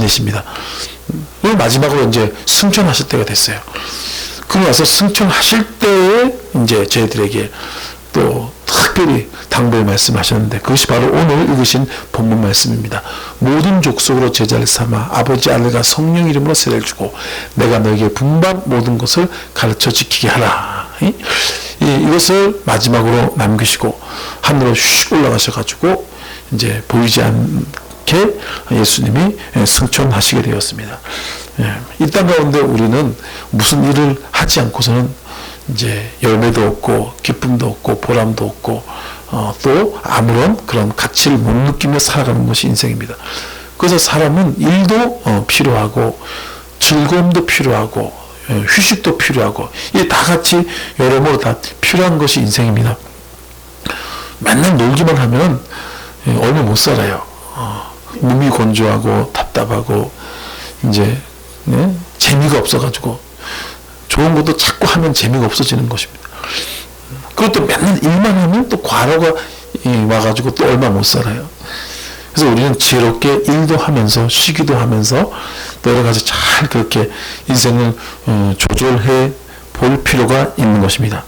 계십니다. 마지막으로 이제 승천하실 때가 됐어요. 그러고 나서 승천하실 때에 이제 저희들에게 또 특별히 당부의 말씀하셨는데, 그것이 바로 오늘 읽으신 본문 말씀입니다. 모든 족속으로 제자를 삼아 아버지, 아들과 성령 이름으로 세례를 주고 내가 너에게 분반 모든 것을 가르쳐 지키게 하라. 이것을 마지막으로 남기시고 하늘로 슉 올라가셔가지고 이제 보이지 않게 예수님이 승천하시게 되었습니다. 이 땅 가운데 우리는 무슨 일을 하지 않고서는 이제 열매도 없고 기쁨도 없고 보람도 없고 또 아무런 그런 가치를 못 느끼며 살아가는 것이 인생입니다. 그래서 사람은 일도 필요하고 즐거움도 필요하고 휴식도 필요하고 이게 다 같이 여러모로 다 필요한 것이 인생입니다. 맨날 놀기만 하면 얼마 못 살아요. 몸이 건조하고 답답하고 이제 재미가 없어가지고 좋은 것도 자꾸 하면 재미가 없어지는 것입니다. 그것도 맨날 일만 하면 또 과로가 와가지고 또 얼마 못 살아요. 그래서 우리는 지혜롭게 일도 하면서 쉬기도 하면서 또 여러 가지 잘 그렇게 인생을 조절해 볼 필요가 있는 것입니다.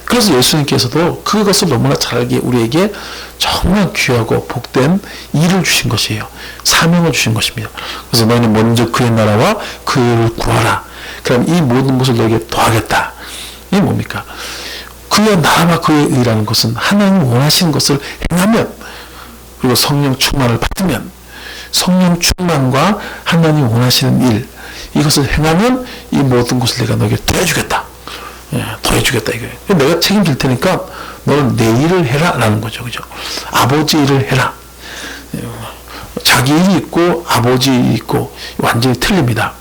그래서 예수님께서도 그것을 너무나 잘 알기에 우리에게 정말 귀하고 복된 일을 주신 것이에요. 사명을 주신 것입니다. 그래서 너희는 먼저 그의 나라와 그의 의를 구하라. 그럼 이 모든 것을 너에게 더하겠다. 이게 뭡니까? 그의 나라와 그의 의라는 것은 하나님 원하시는 것을 행하면, 그리고 성령 충만을 받으면, 성령 충만과 하나님 원하시는 일, 이것을 행하면 이 모든 것을 내가 너에게 더해주겠다. 더해주겠다 이거예요. 내가 책임질 테니까 너는 내 일을 해라 라는 거죠. 그죠? 아버지 일을 해라. 자기 일이 있고 아버지 일이 있고 완전히 틀립니다.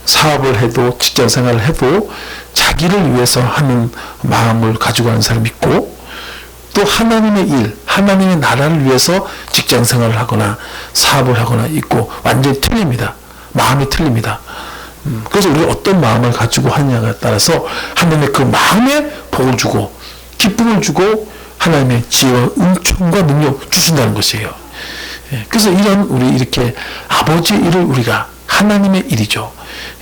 사업을 해도 직장 생활을 해도 자기를 위해서 하는 마음을 가지고 하는 사람이 있고, 또 하나님의 일, 하나님의 나라를 위해서 직장 생활을 하거나 사업을 하거나 있고 완전히 틀립니다. 마음이 틀립니다. 그래서 우리가 어떤 마음을 가지고 하느냐에 따라서 하나님의 그 마음에 복을 주고 기쁨을 주고 하나님의 지혜와 은총과 능력 주신다는 것이에요. 그래서 이런 우리 이렇게 아버지의 일을 우리가 하나님의 일이죠.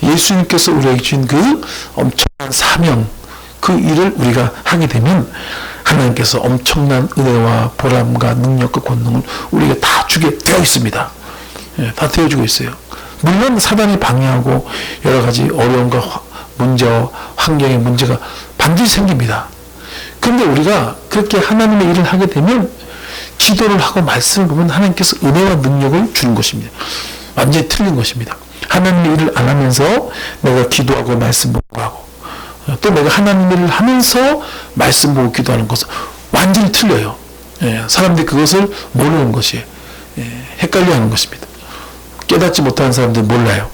예수님께서 우리에게 주신 그 엄청난 사명, 그 일을 우리가 하게 되면 하나님께서 엄청난 은혜와 보람과 능력과 권능을 우리에게 다 주게 되어 있습니다. 다 되어주고 있어요. 물론 사단이 방해하고 여러 가지 어려움과 문제와 환경의 문제가 반드시 생깁니다. 그런데 우리가 그렇게 하나님의 일을 하게 되면 기도를 하고 말씀을 보면 하나님께서 은혜와 능력을 주는 것입니다. 완전히 틀린 것입니다. 하나님의 일을 안 하면서 내가 기도하고 말씀 보고 하고 또 내가 하나님의 일을 하면서 말씀 보고 기도하는 것은 완전히 틀려요. 사람들이 그것을 모르는 것이에요. 헷갈려하는 것입니다. 깨닫지 못하는 사람들은 몰라요.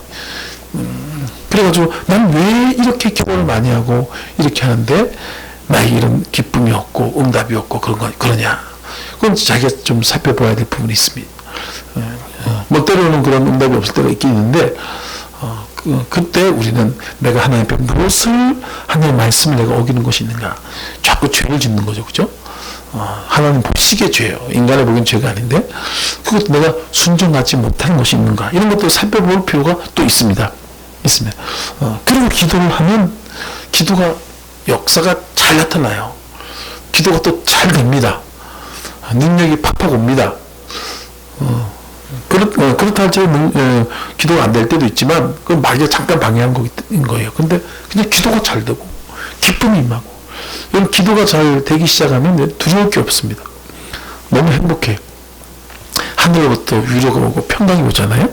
그래가지고 난 왜 이렇게 기도를 많이 하고 이렇게 하는데 나에게 이런 기쁨이 없고 응답이 없고 그러냐. 그건 자기가 좀 살펴봐야 될 부분이 있습니다. 뭐 때로는 그런 응답이 없을 때가 있긴 있는데 그때 우리는 내가 하나님 앞에 무엇을 하나님의 말씀을 내가 어기는 것이 있는가. 자꾸 죄를 짓는 거죠. 그죠? 하나님 보시기에 죄예요. 인간의 보기엔 죄가 아닌데 그것도 내가 순종하지 못하는 것이 있는가. 이런 것도 살펴볼 필요가 또 있습니다. 그리고 기도를 하면 기도가 역사가 잘 나타나요. 기도가 또 잘 됩니다. 능력이 팍팍 옵니다. 그렇다 할지 기도가 안 될 때도 있지만 그건 마귀가 잠깐 방해한 거예요. 근데 그냥 기도가 잘 되고 기쁨이 임하고 이런 기도가 잘 되기 시작하면 두려울 게 없습니다. 너무 행복해. 하늘로부터 위로가 오고 평강이 오잖아요.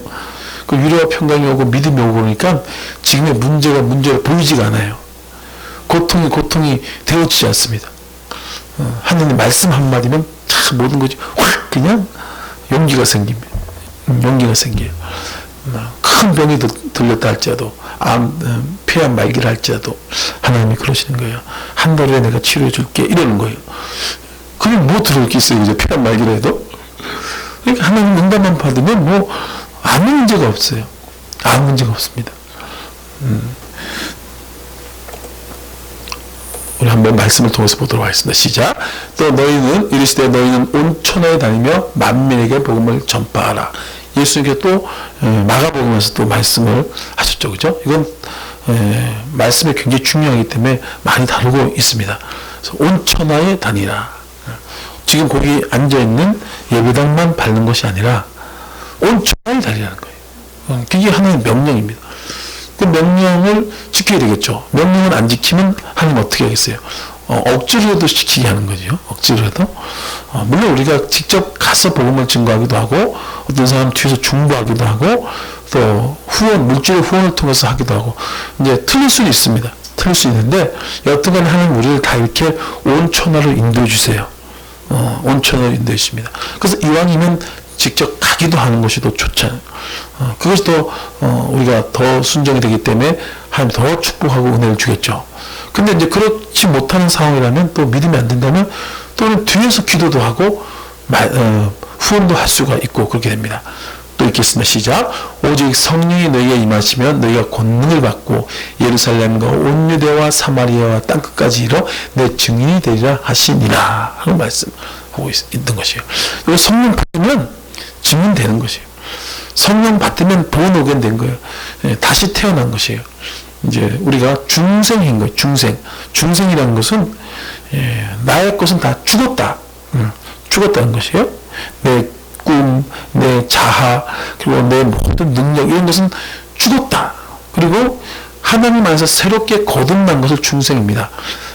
그 위로와 평강이 오고 믿음이 오고 그러니까 지금의 문제가 보이지가 않아요. 고통이 되어지지 않습니다. 하나님 말씀 한마디면 참 모든 것이 확 그냥 용기가 생깁니다. 용기가 생겨요. 큰 병이 들렸다 할지라도 폐암 말기를 할지라도 하나님이 그러시는 거예요. 한 달에 내가 치료해 줄게 이러는 거예요. 그럼 뭐 들을 게 있어요. 이제 폐암 말기를 해도. 그러니까 하나님 응답만 받으면 뭐 아무 문제가 없어요. 아무 문제가 없습니다. 우리 한번 말씀을 통해서 보도록 하겠습니다. 시작. 또 너희는 이르시되 너희는 온 천하에 다니며 만민에게 복음을 전파하라. 예수님께서 또 마가복음에서 또 말씀을 하셨죠. 그죠? 이건 말씀이 굉장히 중요하기 때문에 많이 다루고 있습니다. 그래서 온 천하에 다니라. 지금 거기 앉아있는 예배당만 밟는 것이 아니라 온 천하에 다니라는 거예요. 그게 하나의 명령입니다. 그 명령을 지켜야 되겠죠. 명령을 안 지키면 하나님 어떻게 하겠어요? 억지로라도 지키게 하는 거죠. 억지로라도. 물론 우리가 직접 가서 복음을 증거하기도 하고, 어떤 사람 뒤에서 중보하기도 하고, 또 물질의 후원을 통해서 하기도 하고, 이제 틀릴 수는 있습니다. 틀릴 수 있는데, 여튼간에 하나님 우리를 다 이렇게 온 천하를 인도해 주세요. 온 천하를 인도해 주십니다. 그래서 이왕이면 직접 가기도 하는 것이 더 좋잖아요. 그것이 더 우리가 더 순종이 되기 때문에 하나님 더 축복하고 은혜를 주겠죠. 근데 이제 그렇지 못하는 상황이라면, 또 믿으면 안 된다면, 또는 뒤에서 기도도 하고 후원도 할 수가 있고 그렇게 됩니다. 또 읽겠습니다. 시작. 오직 성령이 너희에게 임하시면 너희가 권능을 받고 예루살렘과 온 유대와 사마리아와 땅끝까지 이르러 내 증인이 되리라 하시니라 하는 말씀하고 있는 것이에요. 그리고 성령 받으면 증인되는 것이에요. 성령 받으면 본 오겐 된 거예요. 다시 태어난 것이에요. 이제 우리가 중생인 거예요. 중생이라는 것은 나의 것은 다 죽었다. 죽었다는 것이에요. 내 꿈, 내 자아, 그리고 내 모든 능력, 이런 것은 죽었다. 그리고 하나님 안에서 새롭게 거듭난 것을 중생입니다.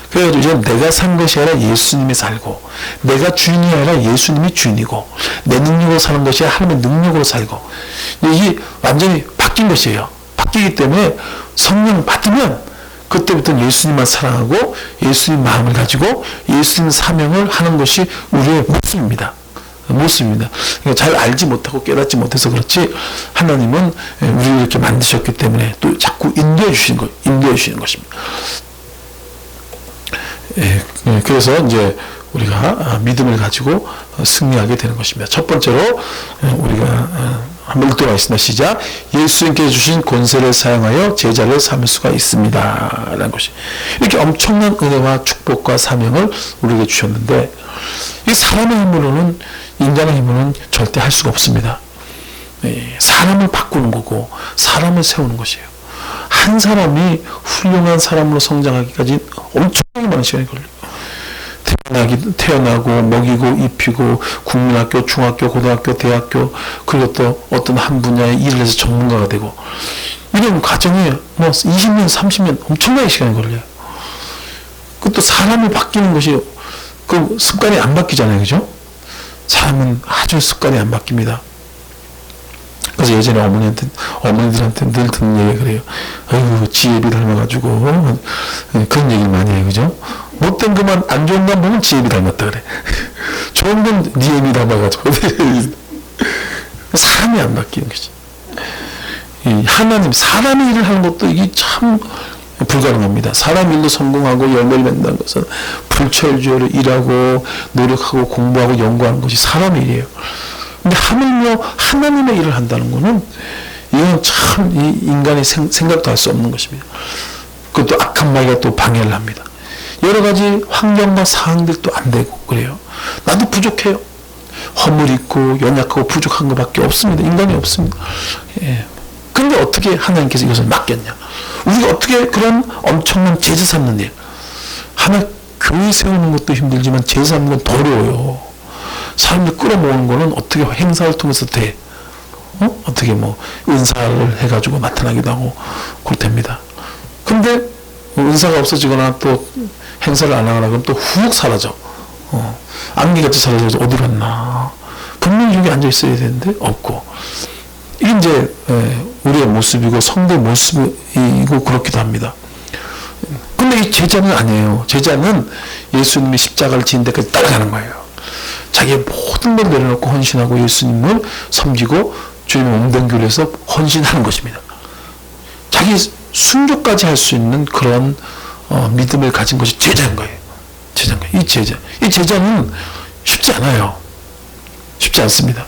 그래가지고 이제 내가 산 것이 아니라 예수님이 살고, 내가 주인이 아니라 예수님이 주인이고, 내 능력으로 사는 것이 아니라 하나님의 능력으로 살고, 이게 완전히 바뀐 것이에요. 바뀌기 때문에 성령 받으면 그때부터 예수님만 사랑하고 예수님 마음을 가지고 예수님 사명을 하는 것이 우리의 모습입니다. 그러니까 잘 알지 못하고 깨닫지 못해서 그렇지, 하나님은 우리를 이렇게 만드셨기 때문에 또 자꾸 인도해 주시는 것입니다. 그래서 이제 우리가 믿음을 가지고 승리하게 되는 것입니다. 첫 번째로 우리가 한번 읽도록 하겠습니다. 시작. 예수님께서 주신 권세를 사용하여 제자를 삼을 수가 있습니다. 라는 것이. 이렇게 엄청난 은혜와 축복과 사명을 우리에게 주셨는데, 이 사람의 힘으로는, 인간의 힘으로는 절대 할 수가 없습니다. 사람을 바꾸는 거고, 사람을 세우는 것이에요. 한 사람이 훌륭한 사람으로 성장하기까지 엄청나게 많은 시간이 걸려요. 태어나고 먹이고 입히고 국민학교, 중학교, 고등학교, 대학교, 그리고 또 어떤 한 분야에 일을 해서 전문가가 되고, 이런 과정이 뭐 20년, 30년 엄청나게 시간이 걸려요. 그 또 사람이 바뀌는 것이 그 습관이 안 바뀌잖아요. 그죠? 사람은 아주 습관이 안 바뀝니다. 그래서 예전에 어머니들한테 늘 듣는 얘기가 그래요. 아이고, 지혜비 닮아가지고, 그런 얘기를 많이 해요. 그죠? 못된 것만, 안 좋은 것만 보면 지혜비 닮았다 그래. 좋은 건 니엠이 닮아가지고. 사람이 안 바뀌는 거지. 하나님, 사람의 일을 하는 것도 이게 참 불가능합니다. 사람 일로 성공하고 열매를 맺는다는 것은 불철주야로 일하고 노력하고 공부하고 연구하는 것이 사람의 일이에요. 근데 하물며 하나님의 일을 한다는 것은, 이건 참 인간이 생각도 할 수 없는 것입니다. 그것도 악한 마귀가 또 방해를 합니다. 여러 가지 환경과 상황들도 안 되고 그래요. 나도 부족해요. 허물 있고 연약하고 부족한 것밖에 없습니다. 인간이 없습니다. 그런데 어떻게 하나님께서 이것을 맡겼냐? 우리가 어떻게 그런 엄청난 제자 삼는 일, 하나 교회 세우는 것도 힘들지만 제자 삼는 건 더 어려워요. 사람들 끌어모으는 거는 어떻게 행사를 통해서 돼? 어떻게 뭐 은사를 해가지고 나타나기도 하고 그렇답니다. 근데 은사가 없어지거나 또 행사를 안 하거나 그러면 또 훅 사라져. 안개같이 사라져서 어디로 갔나. 분명히 여기 앉아 있어야 되는데 없고. 이게 이제 우리의 모습이고 성도의 모습이고 그렇기도 합니다. 근데 이 제자는 아니에요. 제자는 예수님이 십자가를 지는 데까지 따라가는 거예요. 자기의 모든 걸 내려놓고 헌신하고 예수님을 섬기고 주님의 몸된 교회에서 헌신하는 것입니다. 자기 순교까지 할 수 있는 그런 믿음을 가진 것이 제자인 거예요. 이 제자는 쉽지 않아요. 쉽지 않습니다.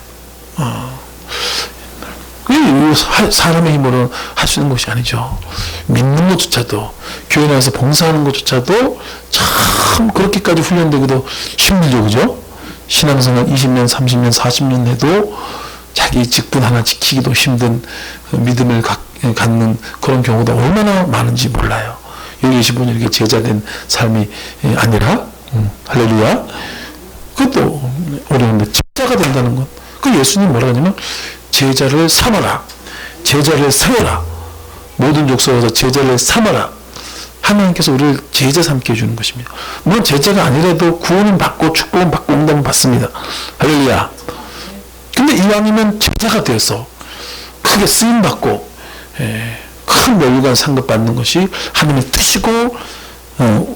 사람의 힘으로 할 수 있는 것이 아니죠. 믿는 것조차도, 교회 내에서 봉사하는 것조차도 참 그렇게까지 훈련되기도 힘들죠. 그죠? 신앙생활 20년, 30년, 40년 해도 자기 직분 하나 지키기도 힘든 믿음을 갖는 그런 경우가 얼마나 많은지 몰라요. 여기 계신 분이 이렇게 제자된 삶이 아니라, 할렐루야. 그것도 어려운데, 제자가 된다는 것. 그 예수님 뭐라 하냐면, 제자를 삼아라. 제자를 세워라. 모든 족속에서 제자를 삼아라. 하나님께서 우리를 제자 삼게 해주는 것입니다. 물론 제자가 아니라도 구원은 받고 축복은 받고 응답은 받습니다. 할렐루야. 근데 이왕이면 제자가 되어서 크게 쓰임받고 큰 멸류관 상급 받는 것이 하나님의 뜻이고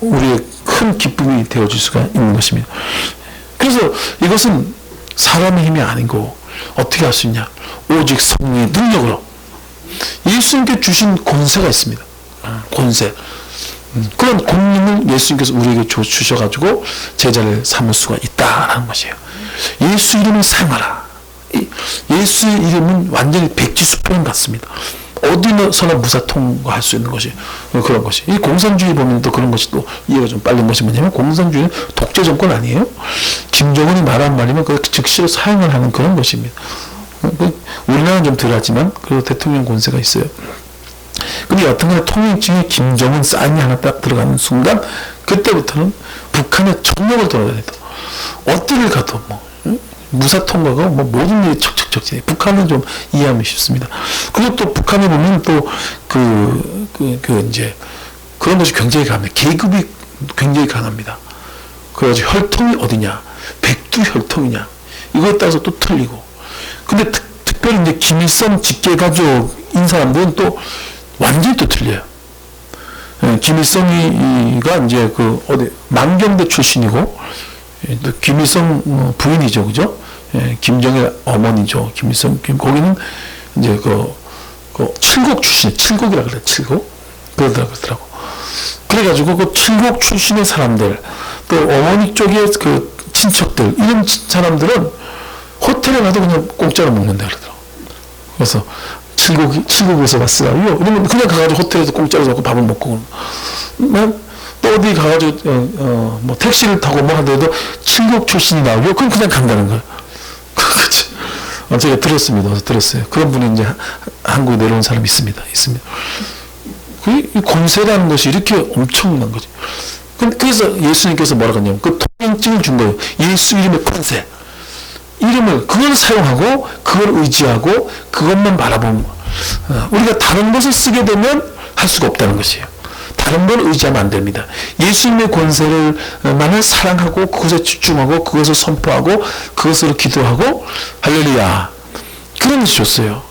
우리의 큰 기쁨이 되어줄 수가 있는 것입니다. 그래서 이것은 사람의 힘이 아니고 어떻게 할 수 있냐? 오직 성령의 능력으로 예수님께 주신 권세가 있습니다. 권세. 그런 권능을 예수님께서 우리에게 주셔가지고 제자를 삼을 수가 있다라는 것이에요. 예수 이름을 사용하라. 예수의 이름은 완전히 백지수표현 같습니다. 어디서나 무사 통과할 수 있는 것이 그런 것이. 이 공산주의 보면 또 그런 것이 또 이해가 좀 빨린 것이 뭐냐면 공산주의는 독재 정권 아니에요. 김정은이 말한 말이면 그 즉시로 사용을 하는 그런 것입니다. 우리나라는 좀 덜하지만 그래도 대통령 권세가 있어요. 근데 여튼간에 통일증에 김정은 사인이 하나 딱 들어가는 순간 그때부터는 북한의 전력을 돌아야 된다. 어디를 가도 무사 통과가 모든 일이 척척척. 북한은 좀 이해하면 쉽습니다. 그리고 또 북한에 보면 또 이제 그런 것이 굉장히 강합니다. 계급이 굉장히 강합니다. 그래가지고 혈통이 어디냐, 백두 혈통이냐 이거에 따라서 또 틀리고. 근데 특별히 이제 김일성 직계가족인 사람들은 또 완전히 또 틀려요. 김일성이가 이제 만경대 출신이고, 또 김일성 부인이죠, 그죠? 김정일 어머니죠, 김일성. 거기는 이제 칠곡 출신, 칠곡이라 그래, 칠곡. 그러더라고. 그래가지고 그 칠곡 출신의 사람들, 또 어머니 쪽의 그 친척들, 이런 사람들은 호텔에 가도 그냥 공짜로 먹는다 그러더라고. 그래서 칠곡에서 왔어요. 이러면 그냥 가가지고 호텔에서 공짜로 먹고 밥을 먹고. 또 어디 가가지고, 뭐 택시를 타고 뭐 하더라도 칠곡 출신이 나오고, 그럼 그냥 간다는 거예요. 그치. 제가 들었어요. 그런 분이 이제 한국에 내려온 사람이 있습니다. 이 권세라는 것이 이렇게 엄청난 거지. 그래서 예수님께서 뭐라고 하냐면, 그 통행증을 준 거예요. 예수 이름의 권세. 그걸 사용하고, 그걸 의지하고, 그것만 바라보면, 우리가 다른 것을 쓰게 되면 할 수가 없다는 것이에요. 다른 걸 의지하면 안 됩니다. 예수님의 권세를 만을 사랑하고, 그것에 집중하고, 그것을 선포하고, 그것으로 기도하고, 할렐루야. 그런 것이 좋어요.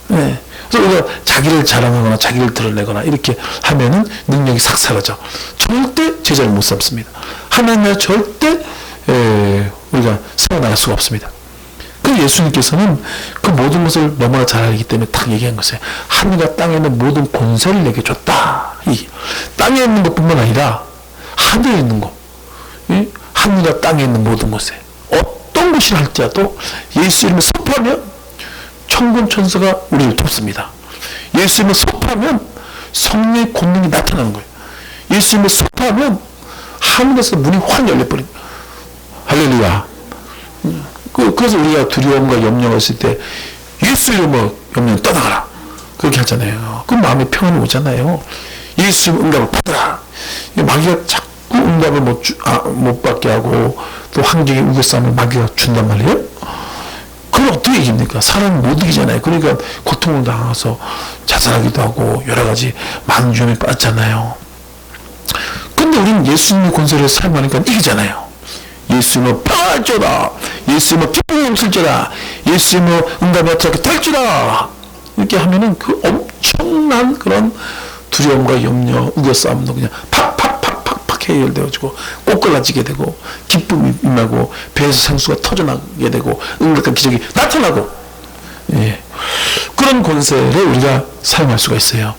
네. 그래서 우리가 자기를 자랑하거나, 자기를 드러내거나, 이렇게 하면은 능력이 싹 사라져. 절대 제자를 못 삼습니다. 하나님을 절대, 우리가 세워나갈 수가 없습니다. 그 예수님께서는 그 모든 것을 너무나 잘 알기 때문에 딱 얘기한 것이에요. 하늘과 땅에 있는 모든 권세를 내게 줬다. 땅에 있는 것뿐만 아니라 하늘에 있는 것, 하늘과 땅에 있는 모든 것에 어떤 것이 할지라도 예수 이름을 선포하면 천군 천사가 우리를 돕습니다. 예수 이름을 선포하면 성령의 권능이 나타나는 거예요. 예수 이름을 선포하면 하늘에서 문이 확 열려버립니다. 할렐루야. 그래서 우리가 두려움과 염려가 있을 때 예수 이름으로 염려 떠나가라. 그렇게 하잖아요. 그 마음에 평안이 오잖아요. 예수 응답을 받아라. 마귀가 자꾸 응답을 못 받게 하고 또 환경의 우겨싸움을 마귀가 준단 말이에요. 그걸 어떻게 이깁니까? 사람은 못 이기잖아요. 그러니까 고통을 당해서 자살하기도 하고 여러 가지 많은 위험에 빠졌잖아요. 근데 우리는 예수님의 권세를 사용하니까 이기잖아요. 예수님은 평안할지어다. 예수님은 기쁨이 없을지어다. 예수님은 응답이 어떻게 될지어다. 이렇게 하면은 그 엄청난 그런 두려움과 염려, 우겨싸움도 그냥 팍팍팍팍팍 해결되어지고 꼬끌라지게 되고 기쁨이 임하고 배에서 생수가 터져나게 되고 응답과 기적이 나타나고, 그런 권세를 우리가 사용할 수가 있어요.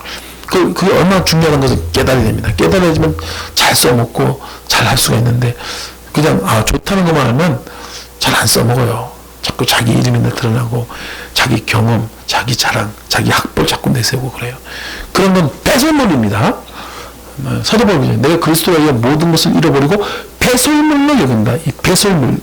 그게 얼마나 중요한 것을 깨달아야 됩니다. 깨달아야지만 잘 써먹고 잘 할 수가 있는데 그냥 좋다는 것만 하면 잘 안 써먹어요. 자꾸 자기 이름이 드러나고 자기 경험, 자기 자랑, 자기 학벌 자꾸 내세우고 그래요. 그런 건 배설물입니다. 사도 바울이 내가 그리스도와 위한 모든 것을 잃어버리고 배설물로 여긴다. 이 배설물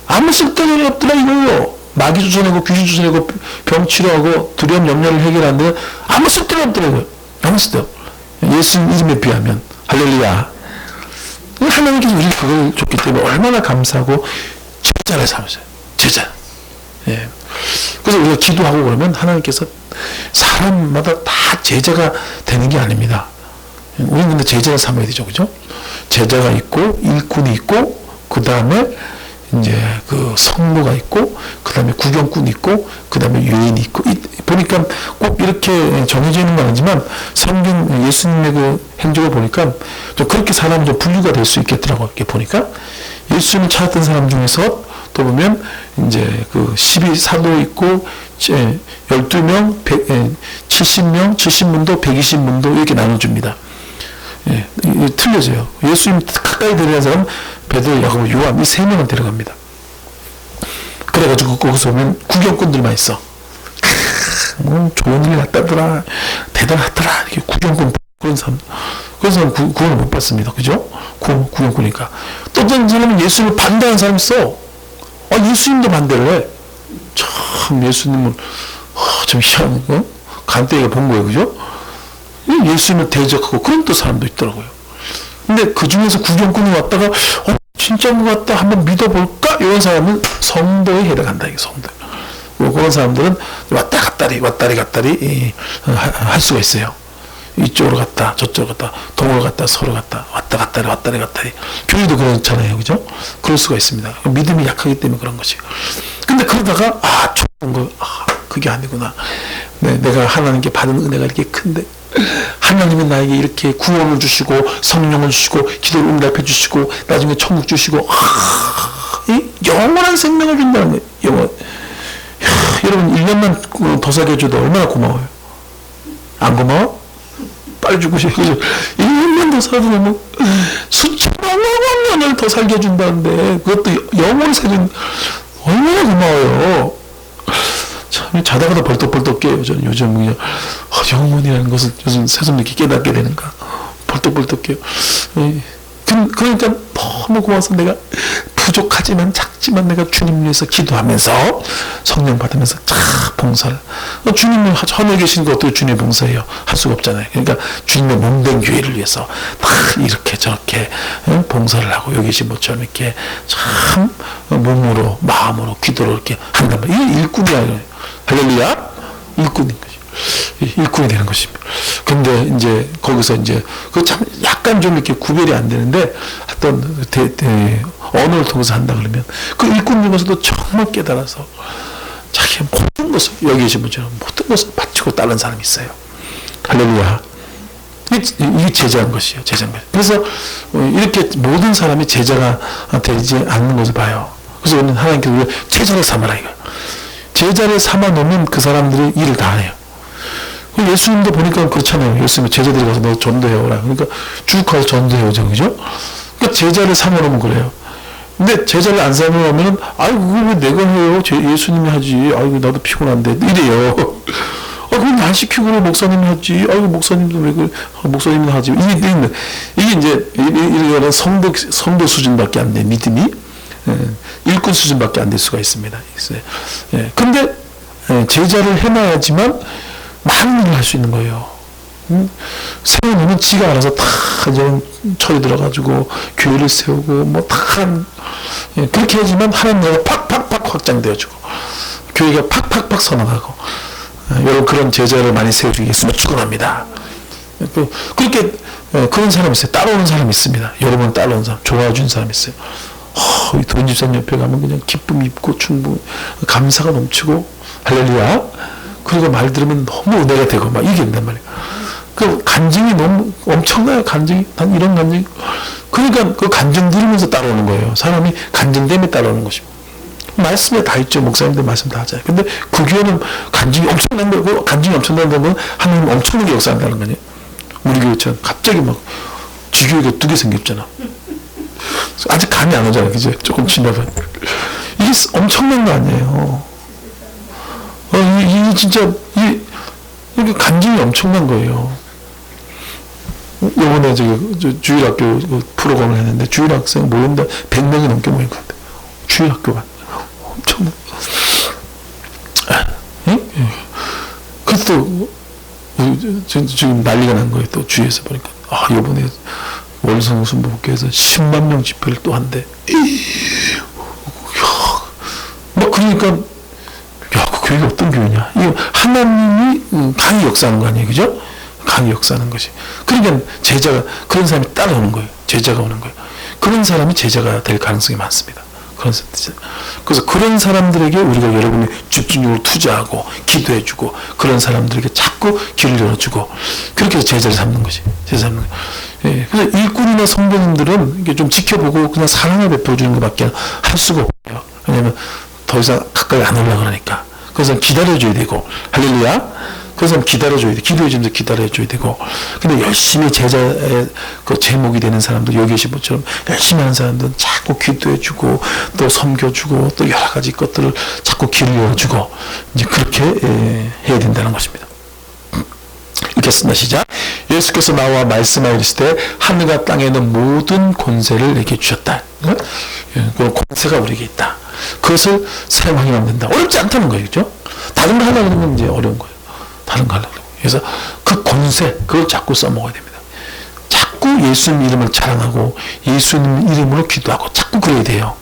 아무 쓸데가 없더라 이거요. 마귀 쫓아내고 귀신 쫓아내고 병 치료하고 두려움 염려를 해결하는데 아무 쓸데가 없더라고요. 아무 쓸데. 예수님 이름에 비하면 할렐루야. 하나님께서 우리 그걸 줬기 때문에 얼마나 감사하고 제자를 삼으세요. 제자. 예. 그래서 우리가 기도하고 그러면 하나님께서 사람마다 다 제자가 되는 게 아닙니다. 우리는 근데 제자를 삼아야 되죠, 그죠? 제자가 있고 일꾼이 있고 그 다음에 이제 그 성도가 있고 그 다음에 구경꾼이 있고 그 다음에 유인이 있고 보니까 꼭 이렇게 정해져 있는 건 아니지만 성경 예수님의 그 행적을 보니까 좀 그렇게 사람이 좀 분류가 될 수 있겠더라고요. 이렇게 보니까 예수님을 찾았던 사람 중에서 또 보면 이제 그 12사도 있고 12명, 70명, 70문도, 120문도 이렇게 나눠줍니다. 예, 틀려져요. 예수님 가까이 데려간 사람 베드로, 야고보, 요한 이 세 명은 데려갑니다. 그래가지고 거기서 보면 구경꾼들만 있어. 좋은 일 났다더라, 대단하더라 이렇게 구경꾼 그런 사람, 그런 사람 구원을 못 받습니다. 그죠? 구경꾼이니까. 또 어떤 사람은 예수님을 반대하는 사람이 있어. 예수님도 반대를 해. 참 예수님은 좀 희한한 거 간땡이가 본 거예요. 그죠? 예수님을 대적하고 그런 또 사람도 있더라고요. 근데 그 중에서 구경꾼이 왔다가 진짜인 것 같다 한번 믿어볼까? 이런 사람은 성도에 해당한다. 이게 성도. 그런 사람들은 왔다 갔다리 할 수가 있어요. 이쪽으로 갔다 저쪽으로 갔다 동으로 갔다 서로 갔다 왔다 갔다리 교회도 그렇잖아요. 그죠? 그럴 수가 있습니다. 믿음이 약하기 때문에 그런 것이. 근데 그러다가 좋은 거 그게 아니구나. 내가 하나님께 받은 은혜가 이렇게 큰데 하나님은 나에게 이렇게 구원을 주시고 성령을 주시고 기도를 응답해 주시고 나중에 천국 주시고 이 영원한 생명을 준다는 거예요. 여러분 1년만 더 살게 해줘도 얼마나 고마워요. 안 고마워? 빨리 주고 싶어. 1년만 더 살아도 너무 수천억 년을 더 살게 해준다는데 그것도 영원히 살면 얼마나 고마워요. 참 자다가도 벌떡벌떡 깨요. 저는 요즘 영혼이라는 것을 요즘 새삼 이렇게 깨닫게 되는가. 벌떡벌떡 깨요. 그러니까 너무 고마워서 내가 부족하지만 작지만 내가 주님 위해서 기도하면서 성령 받으면서 봉사를. 주님은 하늘에 계신 것도 주님의 봉사예요. 할 수가 없잖아요. 그러니까 주님의 몸된 교회를 위해서 이렇게 저렇게 봉사를 하고 여기 계신 것처럼 이렇게 참 몸으로 마음으로 기도로 이렇게 한단 말이에요. 이게 일꾼이야. 할렐루야. 일꾼인 거죠. 일꾼이 되는 것입니다. 근데 이제 거기서 이제 그 참 약간 좀 이렇게 구별이 안 되는데 어떤 언어를 통해서 한다 그러면 그 일꾼 중에서도 정말 깨달아서 자기 모든 것을 여기 계신 분처럼 모든 것을 바치고 따른 사람이 있어요. 할렐루야. 이게 제자인 것이에요. 제자인 것. 그래서 이렇게 모든 사람이 제자가 되지 않는 것을 봐요. 그래서 오늘 하나님께서 우리가 제자를 삼아라 이거. 제자를 삼아 놓으면 그 사람들이 일을 다 해요. 예수님도 보니까 그렇잖아요. 예수님 제자들이 가서 너 전도해오라. 그러니까 쭉 가서 전도해오죠. 그죠? 그러니까 제자를 삼아 놓으면 그래요. 근데 제자를 안 삼아 놓으면 그걸 왜 내가 해요? 예수님이 하지. 나도 피곤한데. 이래요. 그럼 난 시키고 목사님이 하지. 목사님도 왜 그래? 목사님도 하지. 이게 이제 이런 성도 수준밖에 안 돼. 믿음이. 일꾼 수준밖에 안 될 수가 있습니다. 근데 제자를 해놔야지만 많은 일을 할 수 있는 거예요. 세우면 지가 알아서 다 이제 철이 들어가지고 교회를 세우고 그렇게 해야지만 하나님 나라가 팍팍팍 확장되어지고 교회가 팍팍팍 서나가고 여러분 그런 제자를 많이 세우기 위해서 축원합니다. 그렇게 그런 사람이 있어요. 따라오는 사람이 있습니다. 여러분 따라오는 사람, 좋아해주는 사람이 있어요. 돈 집사님 옆에 가면 그냥 기쁨이 있고 충분, 감사가 넘치고 할렐루야. 그리고 말 들으면 너무 은혜가 되고 이게 된단 말이에요. 그 간증이 너무 엄청나요. 간증이 난 이런 간증. 그러니까 그 간증 들으면서 따라오는 거예요. 사람이 간증 때문에 따라오는 것입니다. 말씀에 다 있죠. 목사님들 말씀 다 하잖아요. 근데 그 교회는 간증이 엄청난 거고 간증이 엄청난다는 건 하나님 엄청나게 역사한다는 거아니에요. 우리 교회처럼 갑자기 지교회가 2개 생겼잖아. 아직 감이 안 오잖아요. 그죠? 조금 지나면. 이게 엄청난 거 아니에요. 이게 진짜, 이게 간증이 엄청난 거예요. 요번에 주일학교 프로그램을 했는데, 주일학생 모인다 100명이 넘게 모인 것 같아요. 주일학교가. 엄청난. 또 지금 난리가 난 거예요. 또 주위에서 보니까 이번에 월성순복교에서 10만 명 집회를 또 한대. 뭐 그러니까 그 교회가 어떤 교회냐? 이거 하나님이 강히 역사하는 거 아니에요, 그죠? 강히 역사하는 것이. 그러니까 제자가 그런 사람이 따라오는 거예요. 제자가 오는 거예요. 그런 사람이 제자가 될 가능성이 많습니다. 그래서 그런 사람들에게 우리가 여러분이 집중력을 투자하고 기도해주고 그런 사람들에게 자꾸 길을 열어주고 그렇게 해서 제자를 삼는 것이 제자 삼는 거예요. 예, 그래서 일꾼이나 성도님들은 이게 좀 지켜보고 그냥 사랑을 베풀어주는 것밖에 할 수가 없어요. 왜냐하면 더 이상 가까이 안 오려고 그러니까. 그래서 기다려줘야 되고 할렐루야. 그래서 기다려줘야 돼. 기도해주면서 기다려줘야 되고. 근데 열심히 제자의 그 제목이 되는 사람들, 여기 계신 분처럼 열심히 하는 사람들은 자꾸 기도해주고, 또 섬겨주고, 또 여러 가지 것들을 자꾸 길을 열어주고, 이제 그렇게 해야 된다는 것입니다. 읽겠습니다. 시작. 예수께서 나와 말씀하시되 하늘과 땅에 있는 모든 권세를 내게 주셨다. 그 권세가 우리에게 있다. 그것을 사용하기만 된다. 어렵지 않다는 거예요. 그죠? 다른 거 하려고 하면 이제 어려운 거예요. 다른 거 하려고. 그래서 그 권세, 그걸 자꾸 써먹어야 됩니다. 자꾸 예수님 이름을 자랑하고 예수님 이름으로 기도하고 자꾸 그래야 돼요.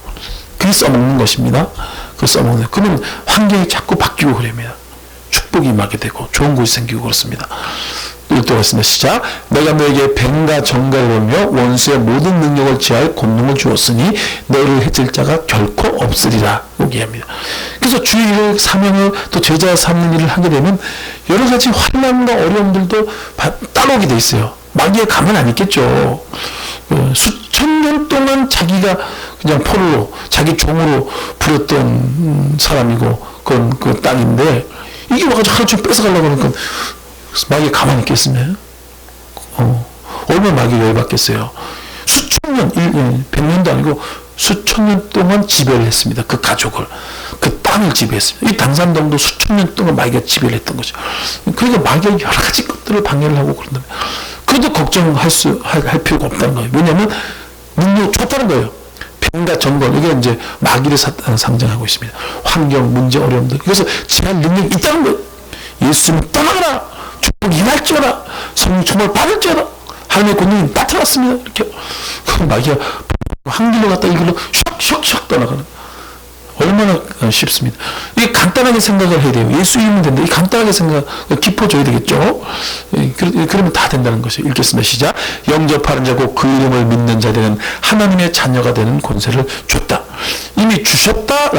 그게 써먹는 것입니다. 그걸 써먹는 거예요. 그러면 환경이 자꾸 바뀌고 그럽니다. 축복이 임하게 되고 좋은 곳이 생기고 그렇습니다. 읽도록 시작. 내가 너에게 뱀과 정갈을 보며 원수의 모든 능력을 지할 권능을 주었으니 너를 해칠 자가 결코 없으리라. 얘기합니다. 그래서 주의 일을 사명을 또 제자 삼는 일을 하게 되면 여러 가지 환난과 어려움들도 따라오게 돼 있어요. 마귀에 가만 안 있겠죠. 수천 년 동안 자기가 그냥 포로로 자기 종으로 부렸던 사람이고 그 땅인데 이게 와가지고 하루 종일 뺏어가려고 그러니까 마귀에 가만히 있겠으면 얼마나 마귀가 열받겠어요. 수천 년, 100년도 아니고 수천 년 동안 지배를 했습니다. 그 가족을, 그 땅을 지배했습니다. 이 당산동도 수천 년 동안 마귀가 지배를 했던 거죠. 그러니까 마귀가 여러 가지 것들을 방해를 하고 그런다면 그래도 걱정할 할 필요가 없다는 거예요. 왜냐하면 능력이 좋다는 거예요. 뱀과 정걸, 이게 이제 마귀를 상징하고 있습니다. 환경, 문제, 어려움들. 그래서 제한 능력이 있다는 거예요. 예수님 떠나거라, 축복이 임할지어라, 성령 충만을 받을지어라, 하나님의 권능이 나타났습니다. 이렇게. 그럼 마귀가 한 길로 갔다 이 길로 슉슉슉 떠나가는. 얼마나 쉽습니다. 이게 간단하게 생각을 해야 돼요. 예수 이름은 된다. 이 간단하게 생각, 깊어져야 되겠죠. 그러면 다 된다는 것이에요. 읽겠습니다. 시작. 영접하는 자고 그 이름을 믿는 자들은 하나님의 자녀가 되는 권세를 줬다. 이미 주셨다.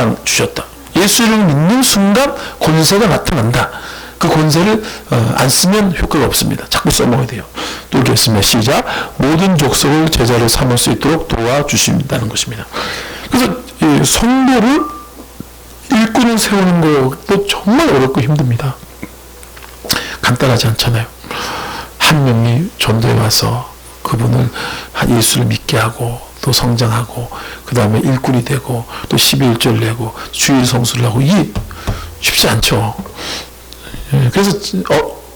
예수 이름을 믿는 순간 권세가 나타난다. 그 권세를 안 쓰면 효과가 없습니다. 자꾸 써먹어야 돼요. 또 읽겠습니다. 시작. 모든 족속을 제자로 삼을 수 있도록 도와주신다는 것입니다. 그래서 성도를 일꾼을 세우는 것도 정말 어렵고 힘듭니다. 간단하지 않잖아요. 한 명이 전도에 와서 그분을 예수를 믿게 하고 또 성장하고 그 다음에 일꾼이 되고 또 12일절 내고 주일 성수를 하고 이게 쉽지 않죠. 그래서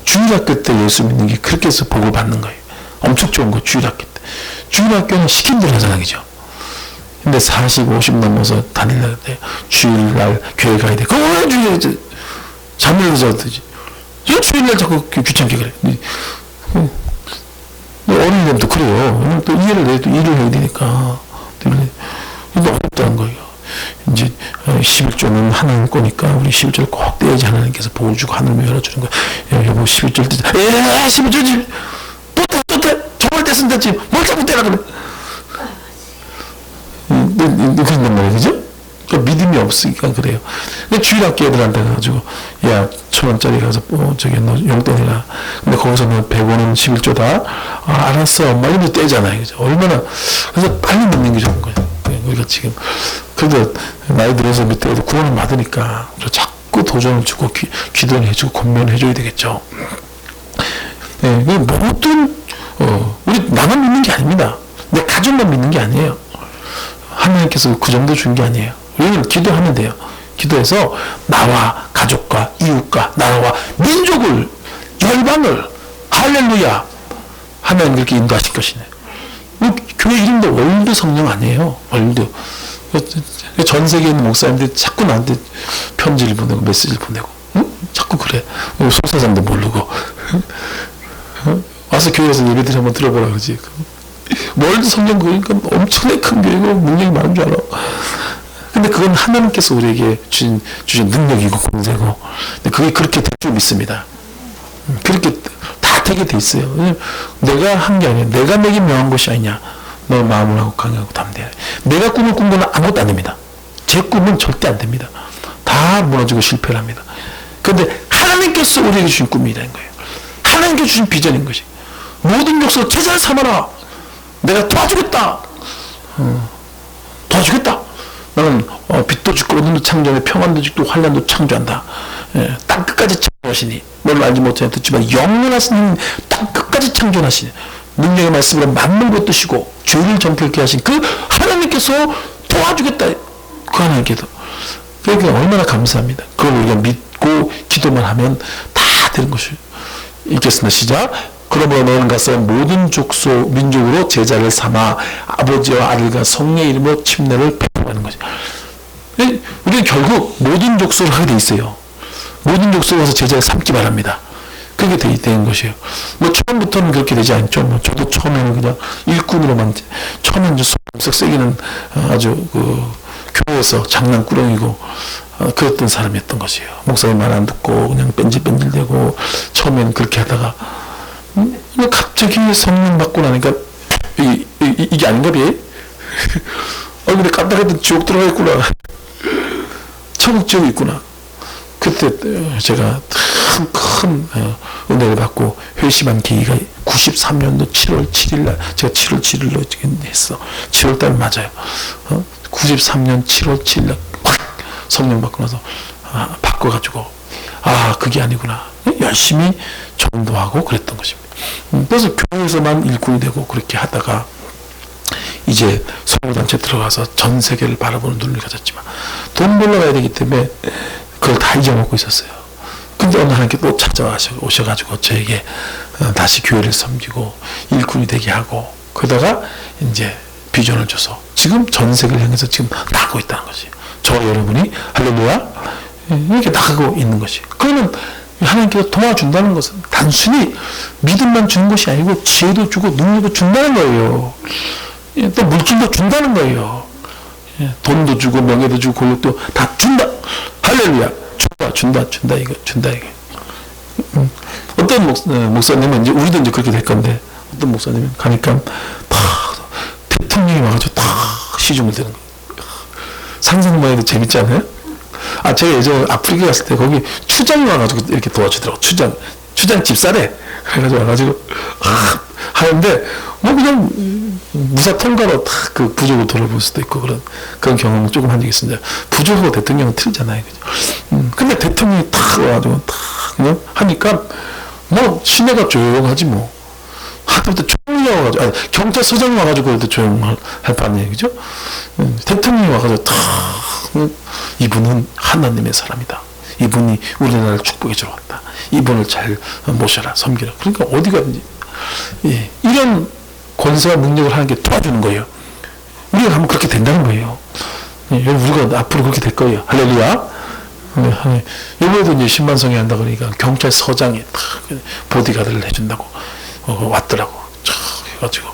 주일학교 때 예수 믿는 게 그렇게 해서 복을 받는 거예요. 엄청 좋은 거 주일학교 때. 주일학교는 시킨 대로 하잖아요. 그죠? 근데 40, 50 넘어서 다니려는데 주일날 교회 가야 돼. 그거 왜 주일날 잠을 자듯이. 왜 주일날 자꾸 귀찮게 그래. 어린 애들도 그래요. 또 이해를 해도 일을 해야 되니까. 이거 어렵다는 거예요. 이제 11조는 하나님 거니까 우리 11절 꼭 떼야지 하나님께서 복을 주고 하늘을 열어주는 거야. 여보 11절 떼자. 11절 또 떼. 정말 떼선 됐지. 뭘 자꾸 떼라 그래. 그런단 말이에요. 그죠? 그러니까 믿음이 없으니까 그래요. 주일학교 애들한테 가가지고 야 1,000원짜리 가서 저기 너 용돈이라. 근데 거기서 너 100원은 11조다. 알았어. 엄마 이런 거 떼잖아요. 그죠? 얼마나. 그래서 빨리 믿는 게 좋은 거예요. 우리가 지금 그래도 나이 들어서 밑에 구원을 받으니까 자꾸 도전을 주고 기도를 해주고 권면을 해줘야 되겠죠. 모든 우리 나만 믿는 게 아닙니다. 내 가족만 믿는 게 아니에요. 하나님께서 그 정도 준 게 아니에요. 우리는 기도하면 돼요. 기도해서 나와 가족과 이웃과 나라와 민족을 열방을 할렐루야 하나님 그렇게 인도하실 것이네. 교회 이름도 월드 성령 아니에요. 월드. 전 세계에 있는 목사님들이 자꾸 나한테 편지를 보내고 메시지를 보내고 응? 자꾸 자꾸 그래. 소사장도 모르고. 와서 교회에서 예배들 한번 들어보라 그러지. 월드 성경 그러니까 엄청나게 큰 교회고 능력이 많은 줄 알아. 근데 그건 하나님께서 우리에게 주신 능력이고 권세고. 근데 그게 그렇게 될 줄 믿습니다. 그렇게 다 되게 돼 있어요. 내가 한 게 아니야. 내가 내게 명한 것이 아니냐. 너 마음을 하고 강하고 담대해. 내가 꿈을 꾼 건 아무것도 안 됩니다. 제 꿈은 절대 안 됩니다. 다 무너지고 실패를 합니다. 그런데 하나님께서 우리에게 주신 꿈이라는 거예요. 하나님께서 주신 비전인 것이. 모든 족속을 제자를 삼아라. 내가 도와주겠다. 도와주겠다. 나는 빛도 짓고 어둠도 창조하며 평안도 짓고 환란도 창조한다. 땅 끝까지 창조하시니 너를 알지 못하냐 듣지만 영원하신 님 땅 끝까지 창조하시니 능력의 말씀으로 만물고 뜨시고 죄를 정결케 하신 그 하나님께서 도와주겠다. 그 하나님께도. 그러니까 얼마나 감사합니다. 그걸 우리가 믿고 기도만 하면 다 되는 것이. 읽겠습니다. 시작. 그러므로 너는 가서 모든 족속 민족으로 제자를 삼아 아버지와 아들과 성령의 이름으로 침례를 베풀어가는 거죠. 우리는 결국 모든 족속을 하게 돼 있어요. 모든 족속에 가서 제자를 삼기 바랍니다. 그게 되는 것이에요. 뭐 처음부터는 그렇게 되지 않죠. 뭐 저도 처음에는 그냥 일꾼으로만, 처음에는 썩 세기는 아주 교회에서 장난꾸러기고 그랬던 사람이었던 것이에요. 목사님 말 안 듣고 그냥 뺀질뺀질대고 처음에는 그렇게 하다가 갑자기 성령 받고 나니까 이게 아닌가 비? 근데 깜빡했더니 지옥 들어가겠구나. 천국 지옥이 있구나. 그때 제가 큰 은혜를 받고 회심한 계기가 93년도 7월 7일 날, 제가 7월 7일로 했어. 7월 달 맞아요. 93년 7월 7일 날 확 성령 받고 나서 바꿔가지고 그게 아니구나. 열심히 전도하고 그랬던 것입니다. 그래서 교회에서만 일꾼이 되고 그렇게 하다가 이제 선교단체 들어가서 전 세계를 바라보는 눈을 가졌지만 돈 벌러 가야 되기 때문에 그걸 다 잊어먹고 있었어요. 근데 어느 하나님께 또 찾아오셔가지고 저에게 다시 교회를 섬기고 일꾼이 되게 하고 그러다가 이제 비전을 줘서 지금 전 세계를 향해서 지금 나가고 있다는 것이. 저와 여러분이 할렐루야 이렇게 나가고 있는 것이. 그러면 하나님께서 도와준다는 것은 단순히 믿음만 주는 것이 아니고 지혜도 주고 능력도 준다는 거예요. 또 물질도 준다는 거예요. 돈도 주고 명예도 주고 권력도 다 준다. 할렐루야. 준다 이거. 어떤 목사님은 이제 우리도 이제 그렇게 될 건데 어떤 목사님은 가니까 대통령이 와가지고 시중을 드는 거예요. 상상만 해도 재밌지 않아요? 제가 예전에 아프리카 갔을 때 거기 추장이 와가지고 이렇게 도와주더라고. 추장 집사래. 그래가지고 와가지고 하는데 뭐 그냥 무사 통과로 그 부족을 돌아볼 수도 있고 그런 경험을 조금 한 적이 있습니다. 부족하고 대통령은 틀리잖아요. 그죠? 근데 대통령이 와가지고 그냥 하니까 뭐 시내가 조용하지 뭐. 하다못해 총리 와가지고 경찰서장 와가지고 그래도 조용할 판이에요. 그죠? 대통령이 와가지고 이분은 하나님의 사람이다. 이분이 우리나라를 축복해 주러 왔다. 이분을 잘 모셔라, 섬기라. 그러니까 어디 가든지 이런 권세와 능력을 하는 게 도와주는 거예요. 우리가 가면 그렇게 된다는 거예요. 우리가 앞으로 그렇게 될 거예요. 할렐루야. 이번에도 이제 신반성회 한다 그러니까 경찰서장이 보디가드를 해준다고 왔더라고. 해가지고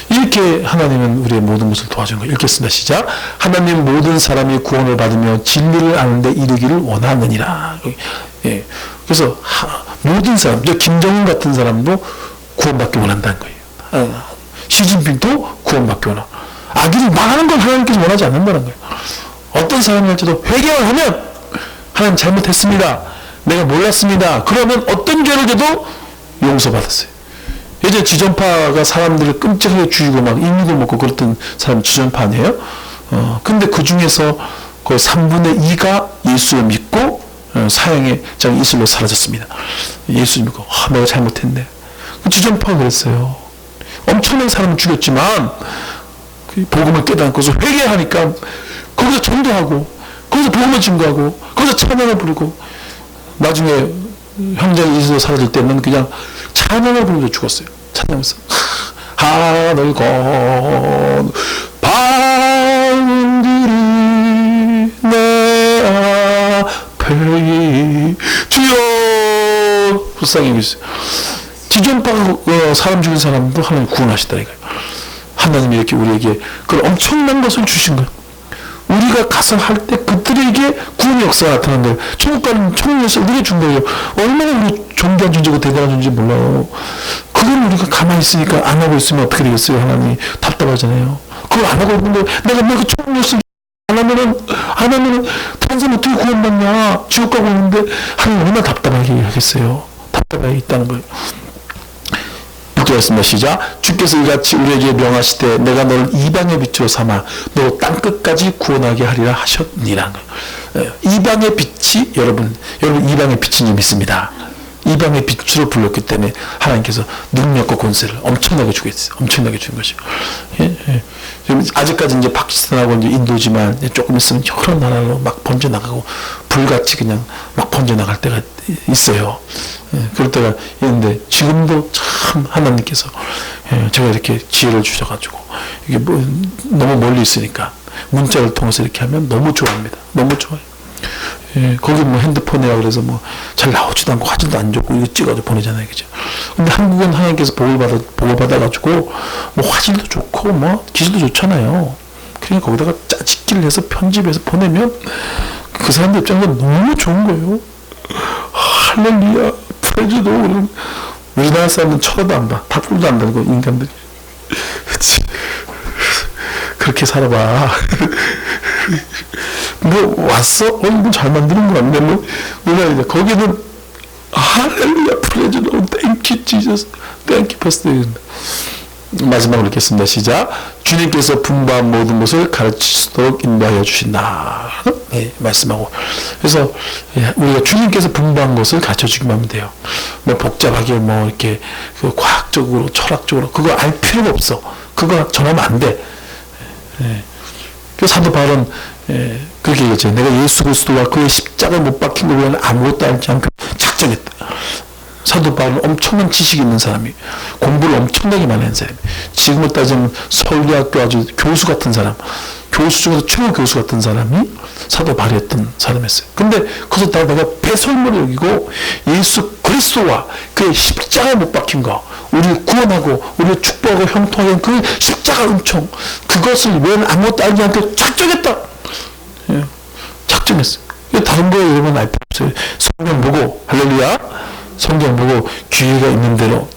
이렇게 하나님은 우리의 모든 것을 도와주는 거예요. 읽겠습니다. 시작. 하나님 모든 사람이 구원을 받으며 진리를 아는데 이르기를 원하느니라. 그래서 모든 사람, 김정은 같은 사람도 구원받기 원한다는 거예요. 시진핑도 구원받기 원하고 악인이 망하는 걸 하나님께서 원하지 않는다는 거예요. 어떤 사람일지도 회개를 하면 하나님 잘못했습니다. 내가 몰랐습니다. 그러면 어떤 죄를 져도 용서받았어요. 예전에 지존파가 사람들을 끔찍하게 죽이고 막 인육을 먹고 그랬던 사람 지존파 아니에요? 근데 그 중에서 거의 3분의 2가 예수를 믿고 사형의 장 이슬로 사라졌습니다. 예수를 믿고 내가 잘못했네. 지존파가 그랬어요. 엄청난 사람을 죽였지만 복음을 깨닫고서 회개하니까 거기서 전도하고 거기서 복음을 증거하고 거기서 찬양을 부르고 나중에 형제가 이슬로 사라질 때는 그냥 찬양을 부르면서 죽었어요. 찬양하면서 하늘건 바람들이 내 앞에 주여 불쌍히 여기세요. 지존파가 사람 죽인 사람도 하나님 구원하시다 이거예요. 하나님이 이렇게 우리에게 그런 엄청난 것을 주신 거예요. 우리가 가서 할 때 그들에게 구원의 역사가 나타난 거예요. 천국 가는 천국에서 우리가 준 거예요. 얼마나 우리 존귀한 존재고 대단한 존재인지 몰라요. 그걸 우리가 가만히 있으니까 안 하고 있으면 어떻게 되겠어요? 하나님이 답답하잖아요. 그걸 안 하고 있는데 내가 그 천국 역사 안 하면은 다른 사람 어떻게 구원받냐? 지옥 가고 있는데 하나님 얼마나 답답하게 하겠어요? 답답하게 있다는 거예요. 읽겠습니다. 시작. 주께서 이같이 우리에게 명하시되 내가 너를 이방의 빛으로 삼아 너 땅끝까지 구원하게 하리라 하셨니라. 이방의 빛이 여러분 이방의 빛인 줄 믿습니다. 이방의 빛으로 불렀기 때문에 하나님께서 능력과 권세를 엄청나게 주겠어요. 엄청나게 준 것이요. 아직까지 이제 파키스탄하고 이제 인도지만 이제 조금 있으면 여러 나라로 막 번져 나가고 불같이 그냥 막 번져 나갈 때가 있어요. 그럴 때가 있는데 지금도 참 하나님께서 제가 이렇게 지혜를 주셔가지고 이게 뭐 너무 멀리 있으니까 문자를 통해서 이렇게 하면 너무 좋아합니다. 너무 좋아요. 거기 뭐 핸드폰이라 그래서 뭐 잘 나오지도 않고 화질도 안 좋고 이거 찍어서 보내잖아요, 그죠? 근데 한국은 하나님께서 복을 받아가지고 뭐 화질도 좋고 뭐 기술도 좋잖아요. 그러니까 거기다가 짜집기를 해서 편집해서 보내면 그 사람들 입장에서 너무 좋은 거예요. 할렐루야, 프레즈도 우리나라 사람들은 쳐다도 안 봐. 닭불도 안 달고 인간들이. 그치. 그렇게 살아봐. 뭐 왔어? 뭐 잘 만드는 거 같네. 뭐 우리나라 거기는 할렐루야, 프레즈도 땡큐 지저스, 땡큐 퍼스트. 마지막으로 읽겠습니다. 시작. 주님께서 분부한 모든 것을 가르치도록 인도하여 주신다. 네, 말씀하고. 그래서 우리가 주님께서 분부한 것을 가르쳐 주기만 하면 돼요. 뭐 복잡하게 뭐 이렇게 그 과학적으로 철학적으로 그거 알 필요가 없어. 그거 전하면 안 돼. 그 사도 바울은 그렇게 얘기했죠. 내가 예수 그리스도와 그의 십자가 못 박힌 것 외에는 아무것도 알지 않고 작정했다. 사도 바울은 엄청난 지식이 있는 사람이 공부를 엄청나게 많이 한 사람이 지금으로 따지면 서울대학교 아주 교수 같은 사람, 교수 중에서 최고 교수 같은 사람이 사도 바울이었던 사람이었어요. 근데 그것을 다 내가 배설물을 여기고 예수 그리스도와 그의 십자가 못 박힌 거, 우리를 구원하고 우리를 축복하고 형통하게 그 십자가 은총, 그것을 외에는 아무것도 알지 않고 작정했다. 작정했어요. 다른 거에 여러분 알 필요 없어요. 성경 보고 할렐루야, 성경 보고 기회가 있는 대로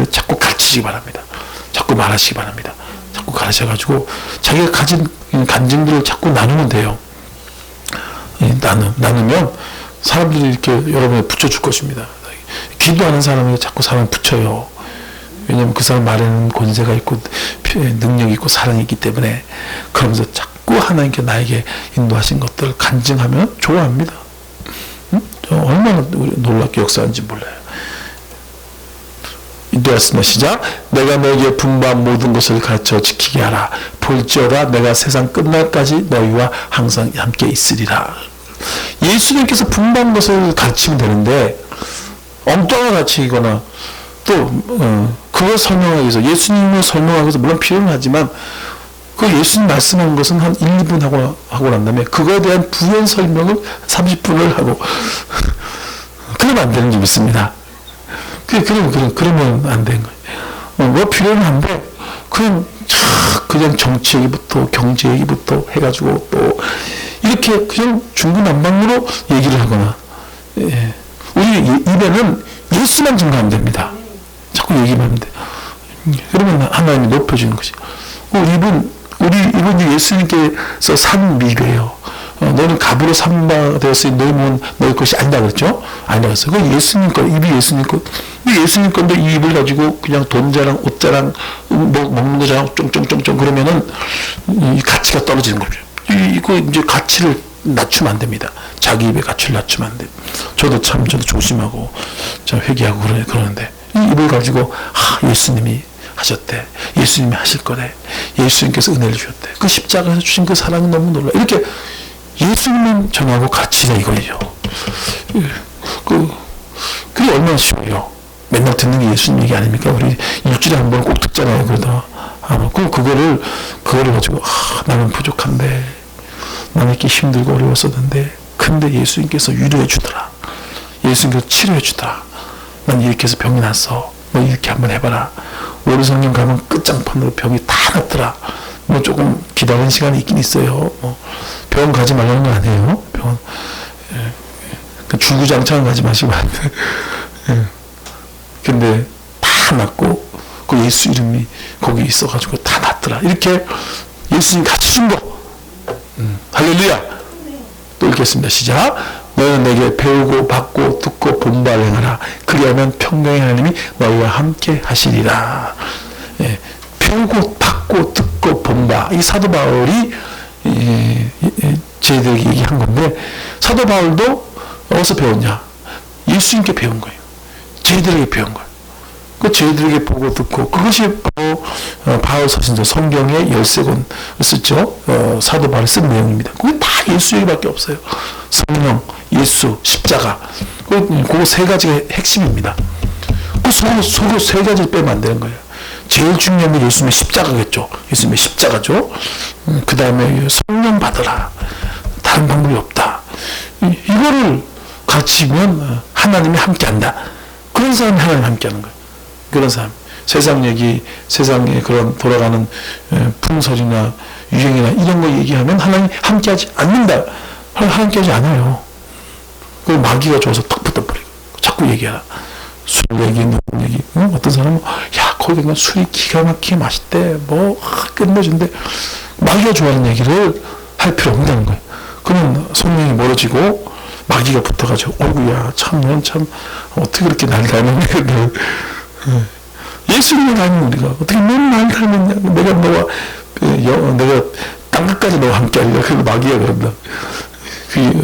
자꾸 가르치시기 바랍니다. 자꾸 말하시기 바랍니다. 자꾸 가르쳐가지고 자기가 가진 간증들을 자꾸 나누면 돼요. 나누면 사람들이 이렇게 여러분에 붙여줄 것입니다. 기도하는 사람에게 자꾸 사람 붙여요. 왜냐하면 그 사람 말에는 권세가 있고 능력이 있고 사랑이 있기 때문에. 그러면서 자꾸 하나님께 나에게 인도하신 것들을 간증하면 좋아합니다. 얼마나 놀랍게 역사하는지 몰라요. 인도하였으나 시작. 내가 너에게 분부한 모든 것을 가르쳐 지키게 하라. 볼지어다 내가 세상 끝날까지 너희와 항상 함께 있으리라. 예수님께서 분부한 것을 가르치면 되는데 엉뚱하게 가르치거나 또 그걸 설명하기 위해서 예수님을 설명하기 위해서 물론 필요는 하지만 그 예수님 말씀한 것은 한 1, 2분 하고 난 다음에 그거에 대한 부연 설명을 30분을 하고 그러면 안 되는 줄 믿습니다. 그러면 안 되는 거예요. 뭐 필요는 한데 그냥 정치 얘기부터 경제 얘기부터 해가지고 또 이렇게 그냥 중구난방으로 얘기를 하거나 우리 입에는 예수만 증거하면 됩니다. 자꾸 얘기만 하면 돼. 그러면 하나님이 높여주는 것이. 이분이 예수님께서 산 미래예요. 너는 갑으로 삼바되었으니 너희 몸은 너희 것이 아니다 그랬죠? 아니다 그랬어요. 그 예수님 거, 입이 예수님 거. 예수님 건데 이 입을 가지고 그냥 돈 자랑, 옷 자랑, 뭐 먹는 거 자랑, 쫑쫑쫑쫑 그러면은 이 가치가 떨어지는 거죠. 이거 이제 가치를 낮추면 안 됩니다. 자기 입의 가치를 낮추면 안 돼요. 저도 조심하고, 회개하고 그러는데, 이 입을 가지고, 예수님이 하셨대. 예수님이 하실 거래. 예수님께서 은혜를 주셨대. 그 십자가에서 주신 그 사랑은 너무 놀라. 이렇게 예수님은 전하고 가치가 이거예요. 그게 얼마나 쉬워요. 맨날 듣는 게 예수님 얘기 아닙니까? 우리 일주일에 한 번 꼭 듣잖아요. 그러다. 그거를 가지고, 나는 부족한데, 나는 이렇게 힘들고 어려웠었는데, 근데 예수님께서 위로해 주더라. 예수님께서 치료해 주더라. 난 이렇게 해서 병이 났어. 너 이렇게 한번 해봐라. 오르성령 가면 끝장판으로 병이 다 났더라. 뭐 조금 기다리는 시간이 있긴 있어요. 뭐 병원 가지 말라는 건 아니에요. 병원 주구장창 가지 마시고 근데 다 낫고 그 예수 이름이 거기 있어가지고 다 낫더라. 이렇게 예수님 같이 준 거. 할렐루야. 또 읽겠습니다. 시작. 너는 내게 배우고 받고 듣고 본 바를 행하라. 그리하면 평강의 하나님이 너희와 함께 하시리라. 예, 배우고 받고 듣고 본 바. 이 사도 바울이 저희들에게 얘기한 건데, 사도 바울도 어디서 배웠냐? 예수님께 배운 거예요. 저희들에게 배운 거예요. 그 저희들에게 보고 듣고, 그것이 바로 바울 서신서 성경의 13권 썼죠. 사도 바울이 쓴 내용입니다. 그게 다 예수 얘기밖에 없어요. 성령, 예수, 십자가. 그거 세 가지가 핵심입니다. 그 서로 세 가지를 빼면 안 되는 거예요. 제일 중요한 게 예수님의 십자가겠죠. 예수님의 십자가죠. 그 다음에 성령 받으라. 다른 방법이 없다. 이거를 가르치면 하나님이 함께한다. 그런 사람이 하나님 함께하는 거예요. 그런 사람. 세상 얘기, 세상에 그런 돌아가는 풍설이나 유행이나 이런 거 얘기하면 하나님 함께하지 않는다. 함께하지 않아요. 그 마귀가 좋아서 턱 붙어버리고 자꾸 얘기하라. 술 얘기, 노 얘기. 어떤 사람은 야 거기 가면 술이 기가 막히게 맛있대. 뭐 끝내준대. 마귀가 좋아하는 얘기를 할 필요 없다는 거예요. 그러면 성령이 멀어지고 마귀가 붙어가지고 어이구야 참 어떻게 그렇게 날 닮았냐. 예수님을 닮은 우리가 어떻게 날 닮았냐. 내가 땅끝까지 너와 함께하리라. 그리고 마귀가 그런다.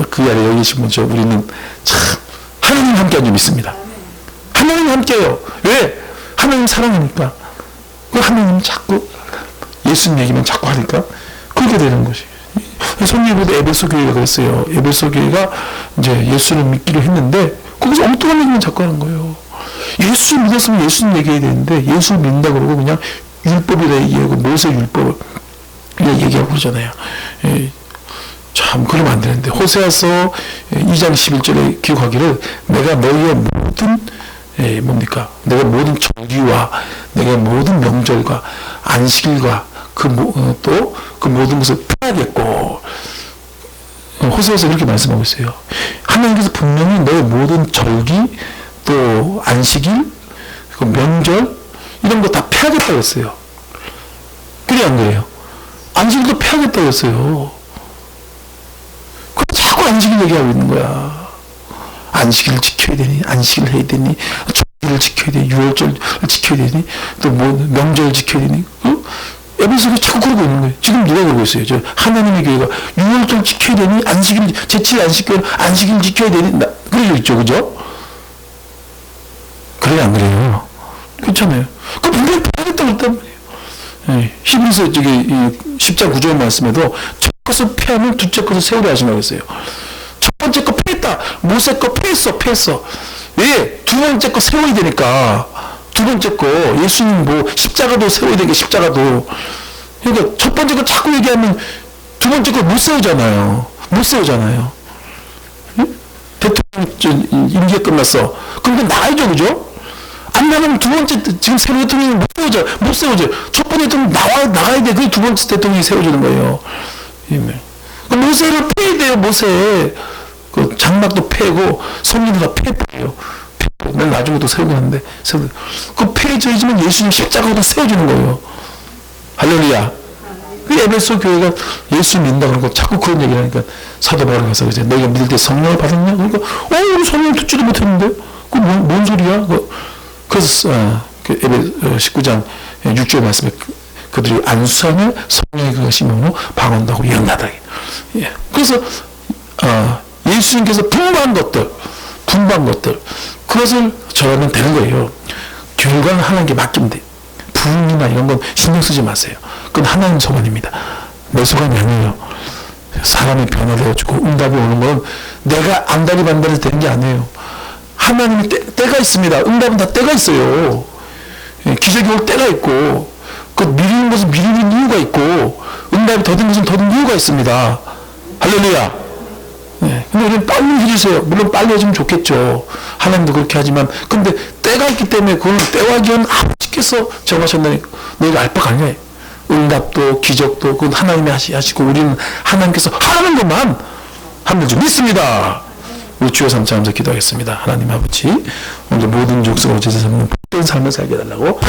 그 아래 여기 계신 분죠. 우리는 참 하나님 함께한 줄 믿습니다. 하나님 함께해요. 왜? 하나님 사랑하니까. 그 하나님 자꾸 예수님 얘기만 자꾸 하니까 그렇게 되는 것이. 손님보다 에베소 교회가 그랬어요. 에베소 교회가 이제 예수를 믿기로 했는데 거기서 엉뚱한 얘기만 자꾸 하는 거예요. 예수 믿었으면 예수님 얘기해야 되는데 예수 믿는다 그러고 그냥 율법이라 얘기하고 모세 율법을 얘기하고 그러잖아요. 참 그러면 안 되는데 호세아서 2장 11절에 기록하기를 내가 너희의 모든 뭡니까? 내가 모든 절기와 내가 모든 명절과 안식일과 또 그 모든 것을 펴야겠고 호세아서 그렇게 말씀하고 있어요. 하나님께서 분명히 너의 모든 절기 또 안식일 그 명절 이런 거 다 펴야겠다고 했어요. 그래 안 그래요? 안식일도 펴야겠다고 했어요. 그럼 자꾸 안식일 얘기하고 있는 거야. 안식일을 지켜야 되니 안식일을 해야 되니 절기를 지켜야 되니 유월절을 지켜야 되니 또 뭐 명절을 지켜야 되니 에베소가 자꾸 그러고 있는 거예요. 지금 누가 그러고 있어요? 저 하나님의 교회가 유월절 지켜야 되니 안식일 제7 안식일 지켜야 되니 그러고 있죠. 그죠? 그래 안 그래요? 그렇잖아요. 그 분명히 봐야겠다고 했단 말이에요. 히브리서 저기 10장 9절 말씀에도 첫 것을 패하면 둘째 것을 세우려 하시라고 했어요. 첫 번째 거 패했다. 모세 거 패했어. 왜? 두 번째 거 세워야 되니까. 두 번째 거 예수님 뭐 십자가도 세워야 되게 십자가도. 그러니까 첫 번째 거 자꾸 얘기하면 두 번째 거 못 세우잖아요. 대통령 임기가 끝났어. 그럼 그 나가야죠, 그죠? 안 나가면 두 번째 지금 새로 대통령이 못 세워져. 첫 번째 대통령 나가야 돼. 그게 두 번째 대통령이 세워지는 거예요. 그 모세를 패야 돼요. 모세. 그 장막도 패고 성민이가 패요. 맨 나중에 또 세우고 하는데 그 패해져야지만 예수님 십자가도 세워주는 거예요. 할렐루야. 그 에베소 교회가 예수 믿는다 그러고 자꾸 그런 얘기를 하니까 사도 바울이 가서 이제 너희가 믿을 때 성령을 받았냐? 그러니까 우리 성령 듣지도 못했는데 그 뭔 소리야? 그래서 그 에베소 19장 6절 말씀에 그들이 안수하며 성령의 그것이므로 방언다고 일어나다. 예. 그래서 예수님께서 분부한 것들 그것을 전하면 되는 거예요. 결과는 하나님께 맡기면 돼요. 부흥이나 이런 건 신경 쓰지 마세요. 그건 하나님 소관입니다. 내 소관이 아니에요. 사람이 변화되어지고 응답이 오는 건 내가 안달이 반달이 되는 게 아니에요. 하나님이 때가 있습니다. 응답은 다 때가 있어요. 기적이 올 때가 있고 그 미루는 것은 미루는 이유가 있고 응답이 더딘 것은 더딘 이유가 있습니다. 할렐루야. 네. 근데 우리는 빨리 해주세요. 물론 빨리 해주면 좋겠죠. 하나님도 그렇게 하지만, 근데 때가 있기 때문에 그걸 때와 기한 아버지께서 정하셨나니 너희가 알 바가 아니냐. 응답도 기적도 그건 하나님이 하시고 우리는 하나님께서 하라는 것만 하면 좀 믿습니다. 우리 주여 삼창하면서 기도하겠습니다. 하나님 아버지, 오늘 모든 족속으로 제사장님 복된 삶을 살게 해달라고.